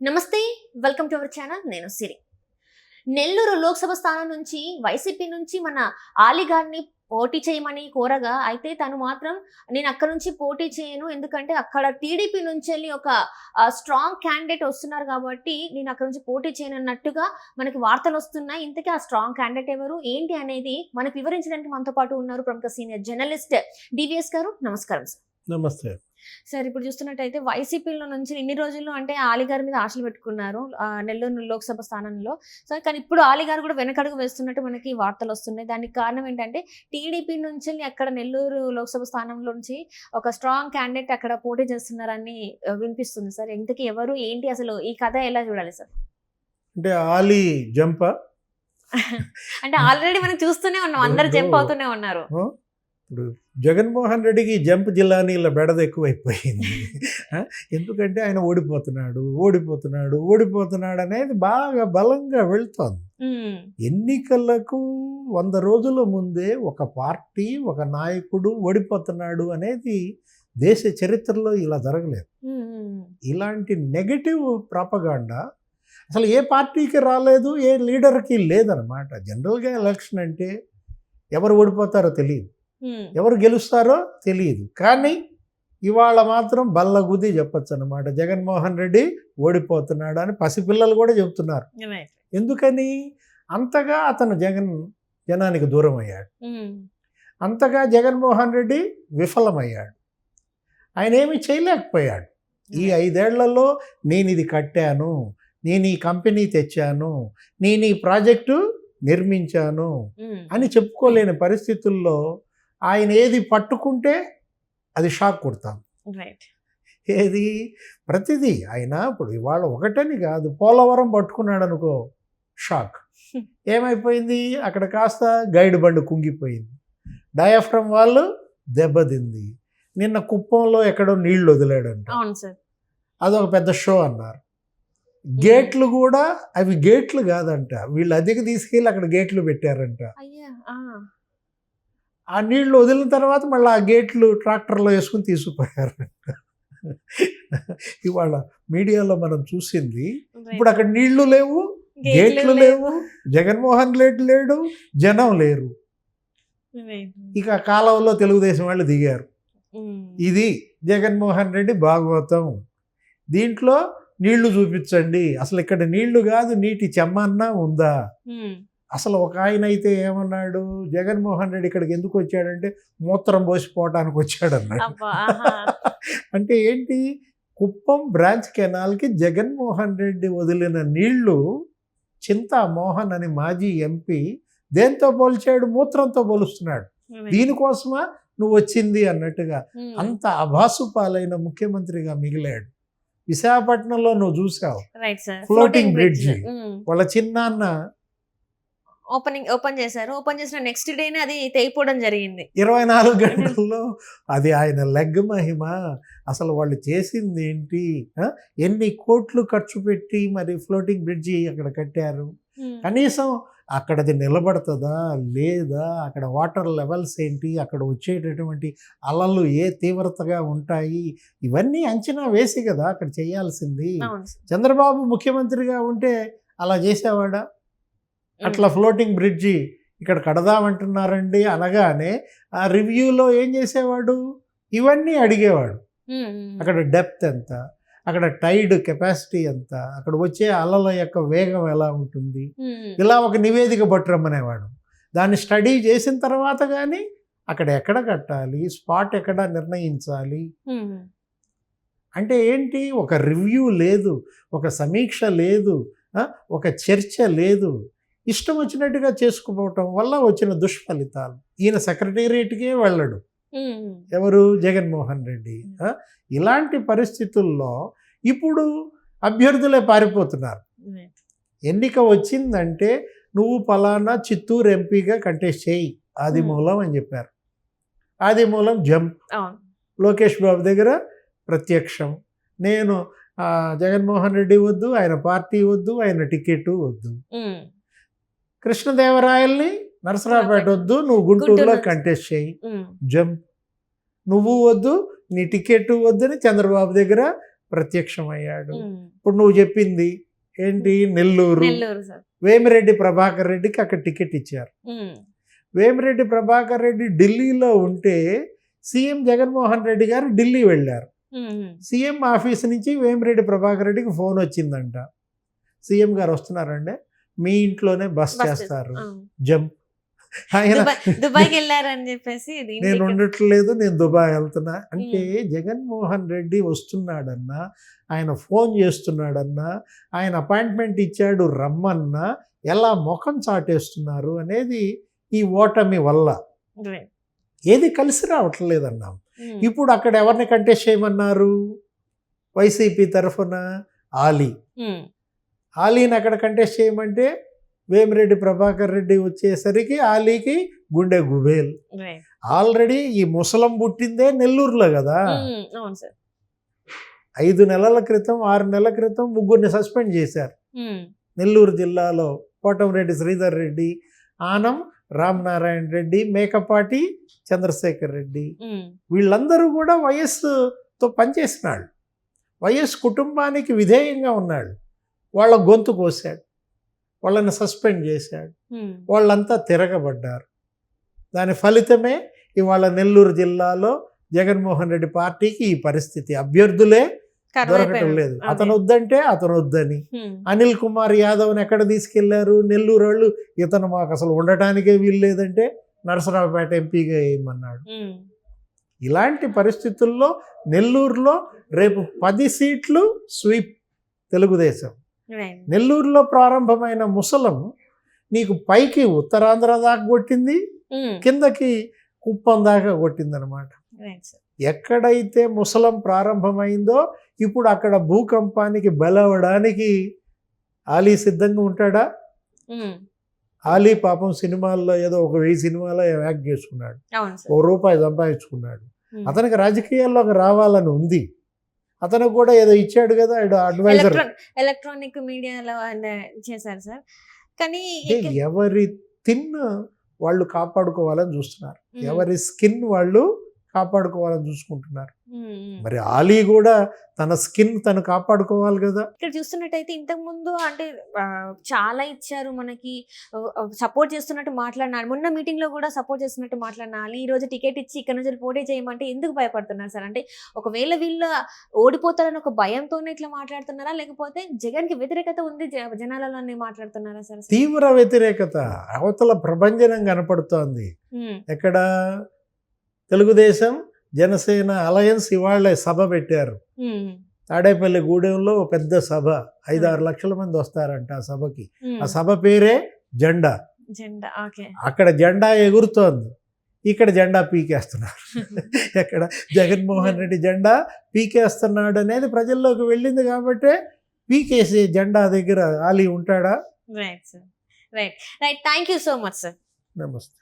నమస్తే, welcome to our channel. నేను సిరి. నెల్లూరు లోక్సభ స్థానం నుంచి వైసీపీ నుంచి మన ఆలి గారిని పోటీ చేయమని కోరగా, అయితే తను మాత్రం నేను అక్కడ నుంచి పోటీ చేయను, ఎందుకంటే అక్కడ టీడీపీ నుంచి వెళ్ళి ఒక స్ట్రాంగ్ క్యాండిడేట్ వస్తున్నారు కాబట్టి నేను అక్కడ నుంచి పోటీ చేయను అన్నట్టుగా మనకి వార్తలు వస్తున్నాయి. ఇంతకీ ఆ స్ట్రాంగ్ క్యాండిడేట్ ఎవరు ఏంటి అనేది మనకు వివరించడానికి మనతో పాటు ఉన్నారు ప్రముఖ సీనియర్ జర్నలిస్ట్ డివిఎస్ గారు. నమస్కారం సార్. నమస్తే. సార్, ఇప్పుడు చూస్తున్నట్టయితే వైసీపీలో నుంచి ఇన్ని రోజులు అంటే ఆలి గారి మీద ఆశలు పెట్టుకున్నారు నెల్లూరు లోక్సభ స్థానంలో. సో కానీ ఇప్పుడు ఆలి గారు కూడా వెనకడుగు వేస్తున్నట్టు మనకి వార్తలు వస్తున్నాయి. దానికి కారణం ఏంటంటే టీడీపీ నుంచి అక్కడ నెల్లూరు లోక్సభ స్థానంలో నుంచి ఒక స్ట్రాంగ్ క్యాండిడేట్ అక్కడ పోటీ చేస్తున్నారని వినిపిస్తుంది సార్. ఇంతకీ ఎవరు ఏంటి, అసలు ఈ కథ ఎలా చూడాలి సార్? అంటే ఆలి జంప అంటే ఆల్రెడీ మనం చూస్తూనే ఉన్నాం, అందరు జంప్ అవుతూనే ఉన్నారు. ఇప్పుడు జగన్మోహన్ రెడ్డికి జంప్ జిల్లానీళ్ళ బెడద ఎక్కువైపోయింది. ఎందుకంటే ఆయన ఓడిపోతున్నాడు అనేది బాగా బలంగా వెళ్తోంది. ఎన్నికలకు 100 రోజుల ముందే ఒక పార్టీ, ఒక నాయకుడు ఓడిపోతున్నాడు అనేది దేశ చరిత్రలో ఇలా జరగలేదు. ఇలాంటి నెగటివ్ ప్రాపగాండా అసలు ఏ పార్టీకి రాలేదు, ఏ లీడర్కి లేదనమాట. జనరల్గా ఎలక్షన్ అంటే ఎవరు ఓడిపోతారో తెలియదు, ఎవరు గెలుస్తారో తెలియదు. కానీ ఇవాళ మాత్రం బల్లగుద్ది చెప్పచ్చు అనమాట, జగన్మోహన్ రెడ్డి ఓడిపోతున్నాడు అని పసిపిల్లలు కూడా చెబుతున్నారు. ఎందుకని? అంతగా అతను జనానికి దూరం అయ్యాడు, అంతగా జగన్మోహన్ రెడ్డి విఫలమయ్యాడు, ఆయన ఏమీ చేయలేకపోయాడు. ఈ 5 ఏళ్లలో నేను ఇది కట్టాను, నేను ఈ కంపెనీ తెచ్చాను, నేను ఈ ప్రాజెక్టు నిర్మించాను అని చెప్పుకోలేని పరిస్థితుల్లో ఆయన ఏది పట్టుకుంటే అది షాక్ కొడతాం. ఏది ప్రతిదీ ఆయన ఇప్పుడు ఇవాళ ఒకటని కాదు, పోలవరం పట్టుకున్నాడు అనుకో, షాక్. ఏమైపోయింది? అక్కడ కాస్త గైడ్ బండ్ కుంగిపోయింది, డయాఫ్రమ్ వాళ్ళు దెబ్బతింది. నిన్న కుప్పంలో ఎక్కడో నీళ్లు వదిలాడంట, అదొక పెద్ద షో అన్నారు. గేట్లు కూడా అవి గేట్లు కాదంట, వీళ్ళు అద్దెకి తీసుకెళ్ళి అక్కడ గేట్లు పెట్టారంట. ఆ నీళ్లు వదిలిన తర్వాత మళ్ళీ ఆ గేట్లు ట్రాక్టర్లో వేసుకుని తీసుకుపోయారంట. ఇవాళ మీడియాలో మనం చూసింది. ఇప్పుడు అక్కడ నీళ్లు లేవు, గేట్లు లేవు, జగన్మోహన్ రెడ్డి లేడు, జనం లేరు. ఇక కాలంలో తెలుగుదేశం వాళ్ళు దిగారు. ఇది జగన్మోహన్ రెడ్డి భాగవతం. దీంట్లో నీళ్లు చూపించండి, అసలు ఇక్కడ నీళ్లు కాదు నీటి చెమ్మన్నా ఉందా? అసలు ఒక ఆయన అయితే ఏమన్నాడు, జగన్మోహన్ రెడ్డి ఇక్కడికి ఎందుకు వచ్చాడంటే మూత్రం పోసిపోవటానికి వచ్చాడన్నాడు. అంటే ఏంటి? కుప్పం బ్రాంచ్ కెనాల్కి జగన్మోహన్ రెడ్డి వదిలిన నీళ్లు చింతామోహన్ అని మాజీ ఎంపీ దేంతో పోల్చాడు? మూత్రంతో పోలుస్తున్నాడు. దీనికోసమా నువ్వు వచ్చింది అన్నట్టుగా అంత అభాసుపాలైన ముఖ్యమంత్రిగా మిగిలాడు. విశాఖపట్నంలో నువ్వు చూసావు ఫ్లోటింగ్ బ్రిడ్జ్, వాళ్ళ చిన్నాన్న ఓపెన్ చేశారు. ఓపెన్ చేసిన నెక్స్ట్ డేనే అది తెగిపోవడం జరిగింది. 24 గంటల్లో అది ఆయన లెగ్ మహిమ. అసలు వాళ్ళు చేసింది ఏంటి? ఎన్ని కోట్లు ఖర్చు పెట్టి మరి ఫ్లోటింగ్ బ్రిడ్జి అక్కడ కట్టారు. కనీసం అక్కడది నిలబడుతుందా లేదా, అక్కడ వాటర్ లెవెల్స్ ఏంటి, అక్కడ వచ్చేటటువంటి అలలు ఏ తీవ్రతగా ఉంటాయి, ఇవన్నీ అంచనా వేసి కదా అక్కడ చేయాల్సింది. చంద్రబాబు ముఖ్యమంత్రిగా ఉంటే అలా చేసేవాడా? అట్లా ఫ్లోటింగ్ బ్రిడ్జి ఇక్కడ కడదామంటున్నారండి అనగానే ఆ రివ్యూలో ఏం చేసేవాడు? ఇవన్నీ అడిగేవాడు. అక్కడ డెప్త్ ఎంత, అక్కడ టైడ్ కెపాసిటీ ఎంత, అక్కడ వచ్చే అలల యొక్క వేగం ఎలా ఉంటుంది, ఇలా ఒక నివేదిక పట్టురమ్మనేవాడు. దాన్ని స్టడీ చేసిన తర్వాత కానీ అక్కడ ఎక్కడ కట్టాలి, స్పాట్ ఎక్కడ నిర్ణయించాలి. అంటే ఏంటి? ఒక రివ్యూ లేదు, ఒక సమీక్ష లేదు, ఒక చర్చ లేదు. ఇష్టం వచ్చినట్టుగా చేసుకుపోవటం వల్ల వచ్చిన దుష్ఫలితాలు. ఈయన సెక్రటేరియట్కే వెళ్ళడు, ఎవరు? జగన్మోహన్ రెడ్డి. ఇలాంటి పరిస్థితుల్లో ఇప్పుడు అభ్యర్థులే పారిపోతున్నారు. ఎన్నిక వచ్చిందంటే నువ్వు పలానా చిత్తూరు ఎంపీగా కంటెస్ట్ చేయి, ఆదిమూలం అని చెప్పారు. ఆదిమూలం జంప్, లోకేష్ బాబు దగ్గర ప్రత్యక్షం. నేను జగన్మోహన్ రెడ్డి వద్దు, ఆయన పార్టీ వద్దు, ఆయన టికెట్ వద్దు. కృష్ణదేవరాయల్ని నరసరావుపేట వద్దు, నువ్వు గుంటూరులో కంటెస్ట్ చేయి, జంప్. నువ్వు వద్దు, నీ టికెట్ వద్దని చంద్రబాబు దగ్గర ప్రత్యక్షమయ్యాడు. ఇప్పుడు నువ్వు చెప్పింది ఏంటి, నెల్లూరు నెల్లూరు సార్. వేమిరెడ్డి ప్రభాకర్ రెడ్డికి అక్కడ టికెట్ ఇచ్చారు. వేమిరెడ్డి ప్రభాకర్ రెడ్డి ఢిల్లీలో ఉంటే సీఎం జగన్మోహన్ రెడ్డి గారు ఢిల్లీ వెళ్ళారు. సీఎం ఆఫీస్ నుంచి వేమిరెడ్డి ప్రభాకర్ రెడ్డికి ఫోన్ వచ్చిందంట, సీఎం గారు వస్తున్నారంటే మీ ఇంట్లోనే బస్ చేస్తారు, జంప్. ఆయన దుబాయ్కి వెళ్ళారని చెప్పేసి నేను ఉండట్లేదు, నేను దుబాయ్ వెళ్తున్నా అంటే జగన్మోహన్ రెడ్డి వస్తున్నాడన్నా, ఆయన ఫోన్ చేస్తున్నాడన్నా, ఆయన అపాయింట్మెంట్ ఇచ్చాడు రమ్మన్నా ఎలా ముఖం చాటేస్తున్నారు అనేది ఈ ఓటమి వల్ల. ఏది కలిసి రావట్లేదన్నాం. ఇప్పుడు అక్కడ ఎవరిని కంటెస్ట్ చేయమన్నారు, వైసీపీ తరఫున ఆలీని అక్కడ కంటెస్ట్ చేయమంటే వేమిరెడ్డి ప్రభాకర్ రెడ్డి వచ్చేసరికి ఆలీకి గుండె గుబేల్. ఆల్రెడీ ఈ ముసలం పుట్టిందే నెల్లూరులో కదా. 5 నెలల క్రితం 6 నెలల క్రితం ముగ్గురిని సస్పెండ్ చేశారు నెల్లూరు జిల్లాలో. కోటంరెడ్డి శ్రీధర్ రెడ్డి, ఆనం రామనారాయణ రెడ్డి, మేకపాటి చంద్రశేఖర్ రెడ్డి, వీళ్ళందరూ కూడా వైఎస్తో పనిచేసినాడు. వైఎస్ కుటుంబానికి విధేయంగా ఉన్నాడు. వాళ్ళ గొంతు కోసాడు, వాళ్ళని సస్పెండ్ చేశాడు, వాళ్ళంతా తిరగబడ్డారు. దాని ఫలితమే ఇవాళ నెల్లూరు జిల్లాలో జగన్మోహన్ రెడ్డి పార్టీకి ఈ పరిస్థితి. అభ్యర్థులే దొరకటం లేదు. అతను వద్దంటే అతను వద్దని. అనిల్ కుమార్ యాదవ్ని ఎక్కడ తీసుకెళ్లారు నెల్లూరు వాళ్ళు, ఇతను మాకు అసలు ఉండటానికే వీలు లేదంటే నరసరావుపేట ఎంపీగా వేయమన్నాడు. ఇలాంటి పరిస్థితుల్లో నెల్లూరులో రేపు 10 సీట్లు స్వీప్ తెలుగుదేశం. నెల్లూరులో ప్రారంభమైన ముసలం నీకు పైకి ఉత్తరాంధ్ర దాకా కొట్టింది, కిందకి కుప్పం దాకా కొట్టిందనమాట. ఎక్కడైతే ముసలం ప్రారంభమైందో ఇప్పుడు అక్కడ భూకంపానికి బలవడానికి ఆలీ సిద్ధంగా ఉంటాడా? ఆలీ పాపం సినిమాల్లో ఏదో ఒక 1000 సినిమాలో యాక్ట్ చేసుకున్నాడు, ₹1 సంపాదించుకున్నాడు. అతనికి రాజకీయాల్లోకి రావాలని ఉంది. అతనికి కూడా ఏదో ఇచ్చాడు కదా అడ్వైజర్. ఎలక్ట్రానిక్ మీడియాలో చేశారు సార్. కానీ ఎవరి వాళ్ళు కాపాడుకోవాలని చూస్తున్నారు, ఎవరి స్కిన్ వాళ్ళు కాపాడుకోవాలని చూసుకుంటున్నారు. మరి ఆలీ కూడా తన స్కిన్ తను కాపాడుకోవాలి కదా. ఇక్కడ చూస్తున్నట్టయితే ఇంతకు ముందు అంటే చాలా ఇచ్చారు మనకి, సపోర్ట్ చేస్తున్నట్టు మాట్లాడినారు. మొన్న మీటింగ్ లో కూడా సపోర్ట్ చేస్తున్నట్టు మాట్లాడినారు. ఈ రోజు టికెట్ ఇచ్చి ఇక్కడ నుంచి పోటీ చేయమంటే ఎందుకు భయపడుతున్నారు సార్? అంటే ఒకవేళ వీళ్ళు ఓడిపోతారని ఒక భయంతోనే ఇట్లా మాట్లాడుతున్నారా, లేకపోతే జగన్ కి వ్యతిరేకత ఉంది జనాలలోనే మాట్లాడుతున్నారా సార్? తీవ్ర వ్యతిరేకత, అవతల ప్రభంజనం కనపడుతోంది. ఎక్కడ తెలుగుదేశం జనసేన అలయన్స్ ఇవాళ సభ పెట్టారు తాడేపల్లి గూడెంలో. పెద్ద సభ, 5-6 లక్షల మంది వస్తారంట ఆ సభకి. ఆ సభ పేరే జెండా. అక్కడ జెండా ఎగురుతోంది, ఇక్కడ జెండా పీకేస్తున్నారు. ఎక్కడ జగన్మోహన్ రెడ్డి జెండా పీకేస్తున్నాడు అనేది ప్రజల్లోకి వెళ్ళింది కాబట్టి పీకేసి జెండా దగ్గర ఆలీ ఉంటాడా? Right sir, right. Thank you so much sir. నమస్తే.